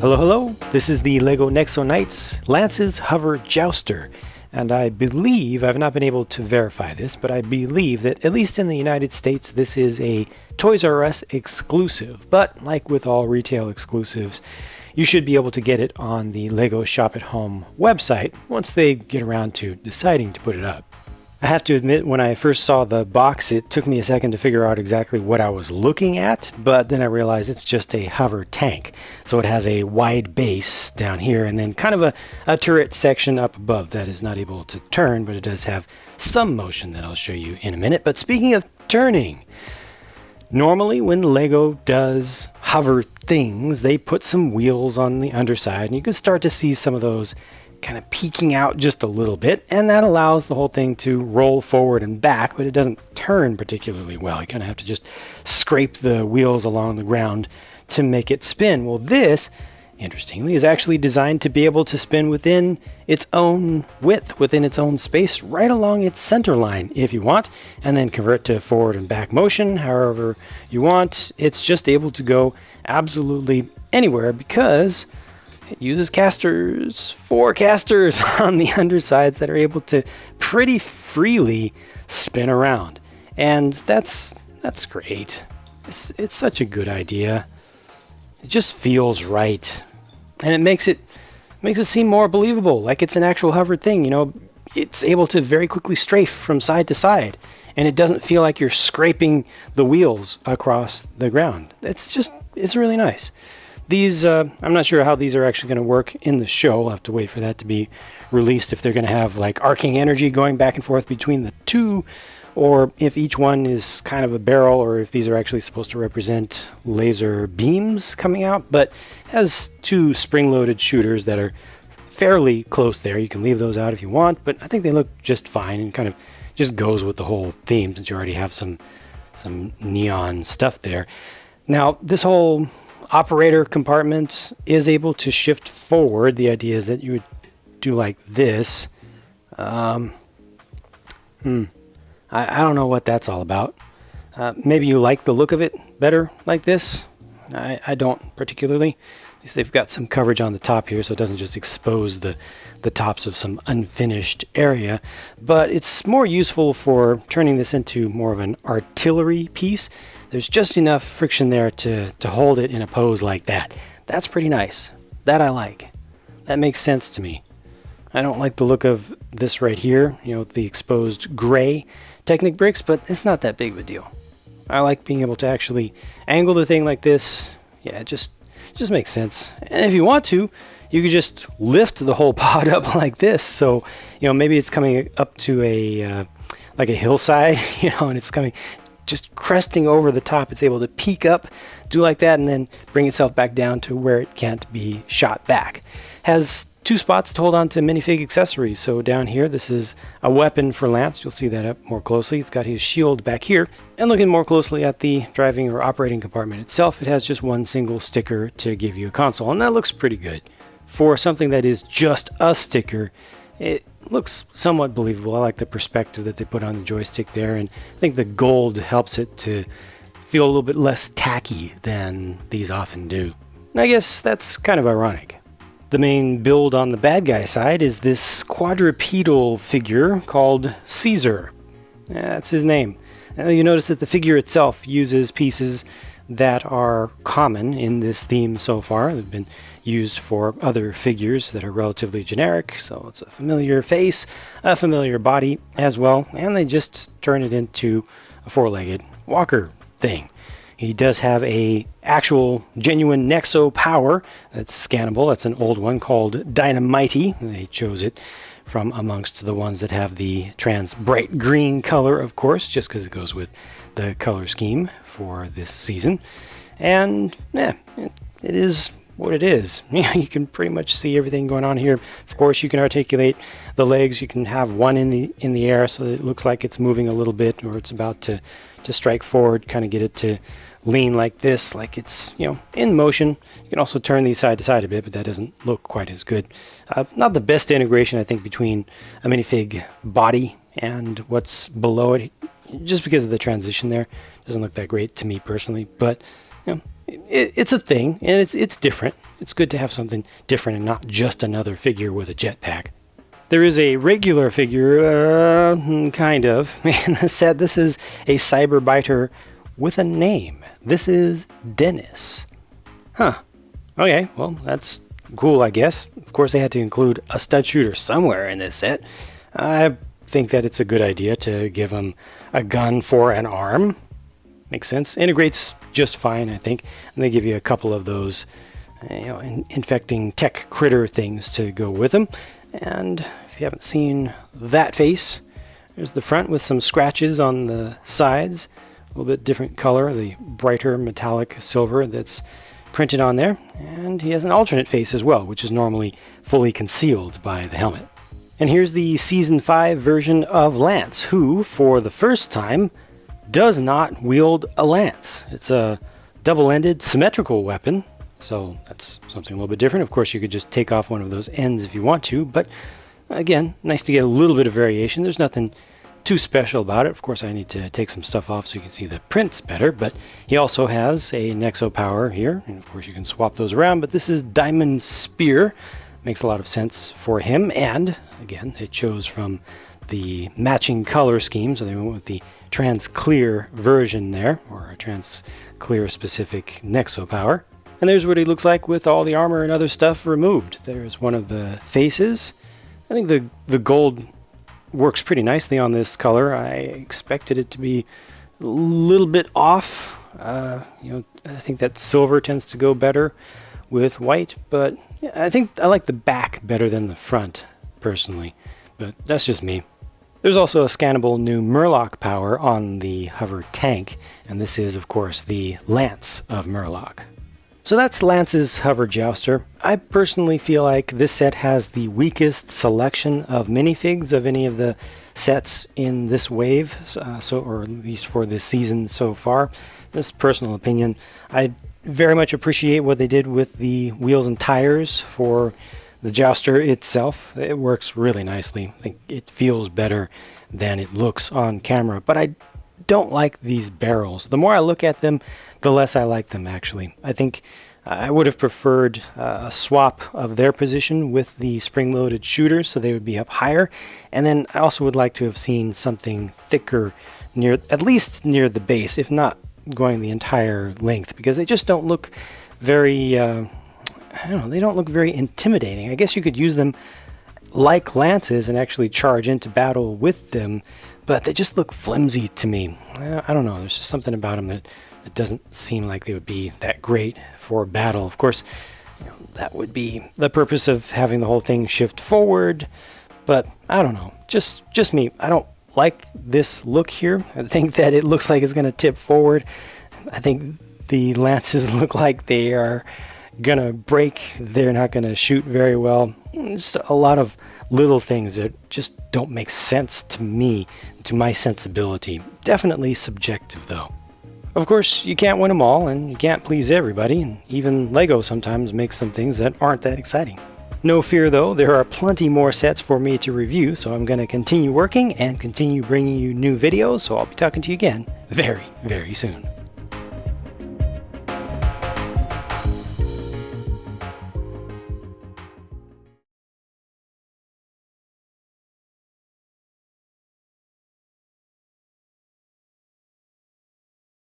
Hello, hello. This is the LEGO NEXO Knights Lance's Hover Jouster. And I believe, I've not been able to verify this, but I believe that at least in the United States, this is a Toys R Us exclusive. But like with all retail exclusives, you should be able to get it on the LEGO Shop at Home website once they get around to deciding to put it up. I have to admit, when I first saw the box, it took me a second to figure out exactly what I was looking at, but then I realized it's just a hover tank. So it has a wide base down here and then kind of a turret section up above that is not able to turn, but it does have some motion that I'll show you in a minute. But speaking of turning, normally when LEGO does hover things, they put some wheels on the underside, and you can start to see some of those kind of peeking out just a little bit, and that allows the whole thing to roll forward and back, but it doesn't turn particularly well. You kind of have to just scrape the wheels along the ground to make it spin. Well, this, interestingly, is actually designed to be able to spin within its own width, within its own space, right along its center line if you want, and then convert to forward and back motion however you want. It's just able to go absolutely anywhere because it uses casters, 4 casters on the undersides that are able to pretty freely spin around. And that's great. It's such a good idea. It just feels right. And it makes it seem more believable, like it's an actual hovered thing. You know, it's able to very quickly strafe from side to side, and it doesn't feel like you're scraping the wheels across the ground. It's really nice. These, I'm not sure how these are actually going to work in the show. We'll have to wait for that to be released, if they're going to have like arcing energy going back and forth between the two, or if each one is kind of a barrel, or if these are actually supposed to represent laser beams coming out. But it has 2 spring-loaded shooters that are fairly close there. You can leave those out if you want, but I think they look just fine and kind of just goes with the whole theme since you already have some neon stuff there. Now, this whole operator compartment is able to shift forward. The idea is that you would do like this. I don't know what that's all about. Maybe you like the look of it better like this. I don't particularly. At least they've got some coverage on the top here, so it doesn't just expose the tops of some unfinished area. But it's more useful for turning this into more of an artillery piece. There's just enough friction there to hold it in a pose like that. That's pretty nice. That I like. That makes sense to me. I don't like the look of this right here, you know, the exposed gray Technic bricks, but it's not that big of a deal. I like being able to actually angle the thing like this. Yeah, it just makes sense. And if you want to, you could just lift the whole pod up like this. So, you know, maybe it's coming up to a like a hillside, you know, and it's coming just cresting over the top. It's able to peek up, do like that, and then bring itself back down to where it can't be shot back. Has 2 spots to hold on to minifig accessories. So down here, this is a weapon for Lance. You'll see that up more closely. It's got his shield back here. And looking more closely at the driving or operating compartment itself, it has just 1 single sticker to give you a console, and that looks pretty good. For something that is just a sticker, it looks somewhat believable. I like the perspective that they put on the joystick there, and I think the gold helps it to feel a little bit less tacky than these often do. And I guess that's kind of ironic. The main build on the bad guy side is this quadrupedal figure called Cezar. That's his name. Now you notice that the figure itself uses pieces that are common in this theme so far. They've been used for other figures that are relatively generic, so it's a familiar face, a familiar body as well, and they just turn it into a 4-legged walker thing. He does have a actual genuine NEXO power that's scannable. That's an old one called Dynamite. They chose it from amongst the ones that have the trans bright green color, of course, just because it goes with the color scheme for this season. And yeah, it is what it is. You can pretty much see everything going on here. Of course, you can articulate the legs. You can have one in the air so that it looks like it's moving a little bit, or it's about to strike forward, kind of get it to lean like this, like it's, you know, in motion. You can also turn these side to side a bit, but that doesn't look quite as good. Not the best integration, I think, between a minifig body and what's below it, just because of the transition there. Doesn't look that great to me personally, but you know, it's a thing, and it's different. It's good to have something different and not just another figure with a jetpack. There is a regular figure, kind of, in the set. This is a cyber biter with a name. This is Dennis. Huh. Okay, well, that's cool, I guess. Of course, they had to include a stud shooter somewhere in this set. I think that it's a good idea to give him a gun for an arm. Makes sense. Integrates just fine, I think. And they give you a couple of those, infecting tech critter things to go with them. And if you haven't seen that face, there's the front with some scratches on the sides. A little bit different color, the brighter metallic silver that's printed on there. And he has an alternate face as well, which is normally fully concealed by the helmet. And here's the Season 5 version of Lance, who, for the first time, does not wield a lance. It's a double-ended symmetrical weapon, so that's something a little bit different. Of course, you could just take off one of those ends if you want to, but again, nice to get a little bit of variation. There's nothing too special about it. Of course, I need to take some stuff off so you can see the prints better, but he also has a NEXO power here, and of course you can swap those around, but this is Diamond Spear. Makes a lot of sense for him, and again, they chose from the matching color scheme, so they went with the trans clear version there, or a trans clear specific NEXO power. And there's what he looks like with all the armor and other stuff removed. There's one of the faces. I think the gold works pretty nicely on this color. I expected it to be a little bit off. I think that silver tends to go better with white, but yeah, I think I like the back better than the front, personally. But that's just me. There's also a scannable new Murloc power on the hover tank, and this is, of course, the Lance of Murloc. So that's Lance's hover Jouster. I personally feel like this set has the weakest selection of minifigs of any of the sets in this wave, or at least for this season so far. This is personal opinion. I very much appreciate what they did with the wheels and tires for the Jouster itself. It works really nicely. I think it feels better than it looks on camera, but I don't like these barrels. The more I look at them, the less I like them, actually. I think I would have preferred a swap of their position with the spring-loaded shooters, so they would be up higher. And then I also would like to have seen something thicker at least near the base, if not going the entire length, because they just don't look very they don't look very intimidating. I guess you could use them like lances and actually charge into battle with them, but they just look flimsy to me. I don't know, there's just something about them that doesn't seem like they would be that great for battle. Of course, that would be the purpose of having the whole thing shift forward, but I don't know, just me. I don't like this look here. I think that it looks like it's going to tip forward. I think the lances look like they are gonna break. They're not gonna shoot very well. Just a lot of little things that just don't make sense to me, to my sensibility. Definitely subjective though. Of course, you can't win them all, and you can't please everybody, and even LEGO sometimes makes some things that aren't that exciting. No fear though, there are plenty more sets for me to review, so I'm going to continue working and continue bringing you new videos, so I'll be talking to you again very, very soon.